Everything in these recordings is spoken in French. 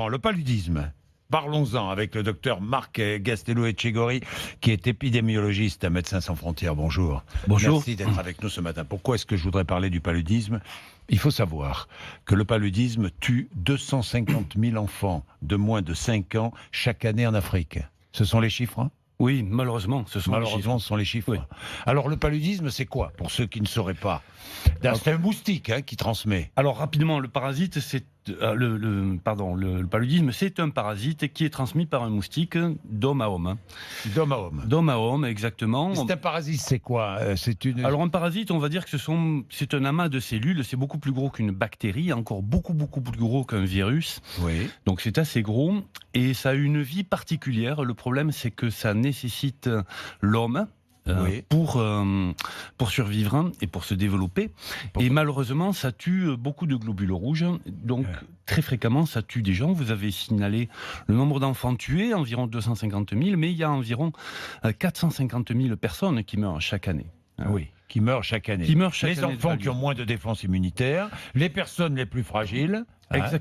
Le paludisme. Parlons-en avec le docteur Marc Gastelou-Etchegori, qui est épidémiologiste à Médecins sans frontières. Bonjour. Bonjour. Merci d'être avec nous ce matin. Pourquoi est-ce que je voudrais parler du paludisme ? Il faut savoir que le paludisme tue 250 000 enfants de moins de 5 ans chaque année en Afrique. Ce sont les chiffres, hein ? Oui, malheureusement, ce sont les chiffres. Ce sont les chiffres. Oui. Alors, le paludisme, c'est quoi, pour ceux qui ne sauraient pas ? C'est un moustique qui transmet. Alors, rapidement, le parasite, c'est le paludisme, c'est un parasite qui est transmis par un moustique d'homme à homme. D'homme à homme. D'homme à homme, exactement. C'est un parasite, c'est quoi ? Alors, un parasite, on va dire que c'est un amas de cellules. C'est beaucoup plus gros qu'une bactérie, encore beaucoup plus gros qu'un virus. Oui. Donc, c'est assez gros et ça a une vie particulière. Le problème, c'est que ça nécessite l'homme. Oui. Pour survivre et pour se développer. Et malheureusement, ça tue beaucoup de globules rouges. Donc, très fréquemment, ça tue des gens. Vous avez signalé le nombre d'enfants tués, environ 250 000, mais il y a environ 450 000 personnes qui meurent chaque année. Oui, qui meurent chaque année. Les enfants qui ont moins de défense immunitaire, les personnes les plus fragiles,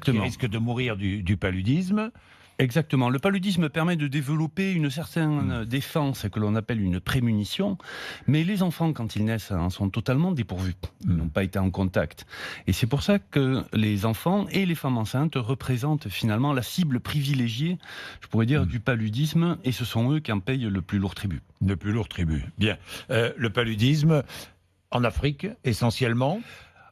qui risquent de mourir du paludisme. Exactement. Le paludisme permet de développer une certaine défense que l'on appelle une prémunition, mais les enfants, quand ils naissent, en sont totalement dépourvus. Ils n'ont pas été en contact. Et c'est pour ça que les enfants et les femmes enceintes représentent finalement la cible privilégiée, je pourrais dire, du paludisme, et ce sont eux qui en payent le plus lourd tribut. Le plus lourd tribut. Bien. Le paludisme, en Afrique, essentiellement.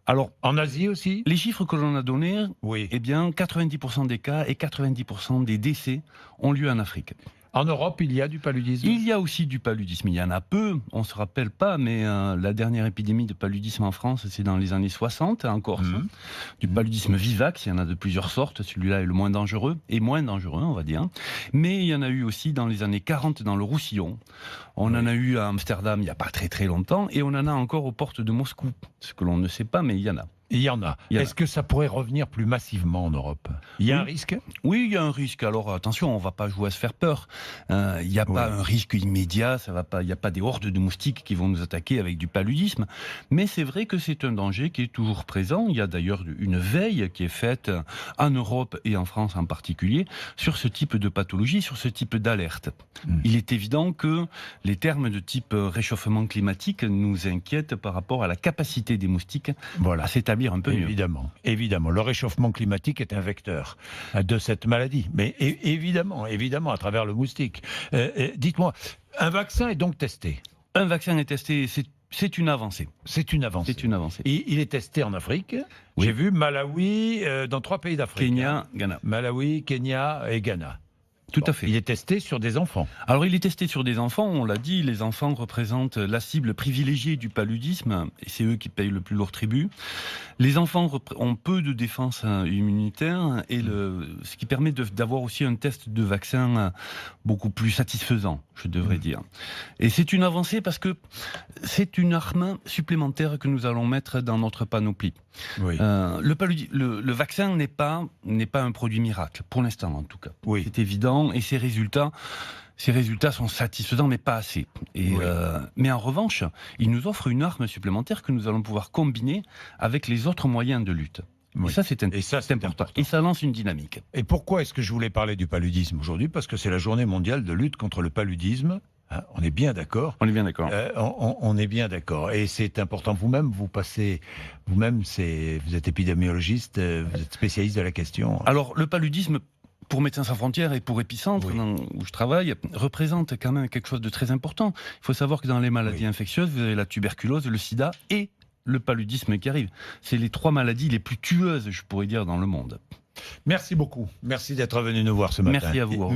Alors, en Asie aussi ? Les chiffres que l'on a donnés, oui. Eh bien, 90% des cas et 90% des décès ont lieu en Afrique. En Europe, il y a du paludisme ? Il y a aussi du paludisme. Il y en a peu, on ne se rappelle pas, mais la dernière épidémie de paludisme en France, c'est dans les années 60, en Corse. Du paludisme vivax, il y en a de plusieurs sortes. Celui-là est le moins dangereux, on va dire. Mais il y en a eu aussi dans les années 40 dans le Roussillon. On en a eu à Amsterdam il n'y a pas très longtemps, et on en a encore aux portes de Moscou. Ce que l'on ne sait pas, mais il y en a. Il y en a. Est-ce que ça pourrait revenir plus massivement en Europe ? Il y a un risque ? Oui, il y a un risque. Alors attention, on ne va pas jouer à se faire peur. Il n'y a pas un risque immédiat, il n'y a pas des hordes de moustiques qui vont nous attaquer avec du paludisme. Mais c'est vrai que c'est un danger qui est toujours présent. Il y a d'ailleurs une veille qui est faite en Europe et en France en particulier sur ce type de pathologie, sur ce type d'alerte. Il est évident que les termes de type réchauffement climatique nous inquiètent par rapport à la capacité des moustiques à s'établir un peu mieux. Évidemment. Le réchauffement climatique est un vecteur de cette maladie. Mais évidemment, à travers le moustique. Dites-moi, un vaccin est donc testé ? Un vaccin est testé, c'est une avancée. C'est une avancée. Et il est testé en Afrique. Oui. J'ai vu Malawi, dans 3 pays d'Afrique. Kenya, Ghana. Malawi, Kenya et Ghana. Tout à fait. Il est testé sur des enfants. Alors, il est testé sur des enfants, on l'a dit, les enfants représentent la cible privilégiée du paludisme, et c'est eux qui payent le plus lourd tribut. Les enfants ont peu de défense immunitaire, et ce qui permet d'avoir aussi un test de vaccin beaucoup plus satisfaisant, je devrais dire. Et c'est une avancée parce que c'est une arme supplémentaire que nous allons mettre dans notre panoplie. Oui. Le vaccin n'est pas un produit miracle, pour l'instant en tout cas. Oui. C'est évident. Et ces résultats sont satisfaisants, mais pas assez. Mais en revanche, ils nous offrent une arme supplémentaire que nous allons pouvoir combiner avec les autres moyens de lutte. Oui. Et ça, c'est important. Et ça lance une dynamique. Et pourquoi est-ce que je voulais parler du paludisme aujourd'hui ? Parce que c'est la journée mondiale de lutte contre le paludisme. On est bien d'accord. On est bien d'accord. On est bien d'accord. Et c'est important. Vous-même, vous êtes épidémiologiste, vous êtes spécialiste de la question. Alors, le paludisme, pour Médecins sans frontières et pour Épicentre, où je travaille, représente quand même quelque chose de très important. Il faut savoir que dans les maladies infectieuses, vous avez la tuberculose, le sida et le paludisme qui arrive. C'est les 3 maladies les plus tueuses, je pourrais dire, dans le monde. Merci beaucoup. Merci d'être venu nous voir ce matin. Merci à vous. Au revoir.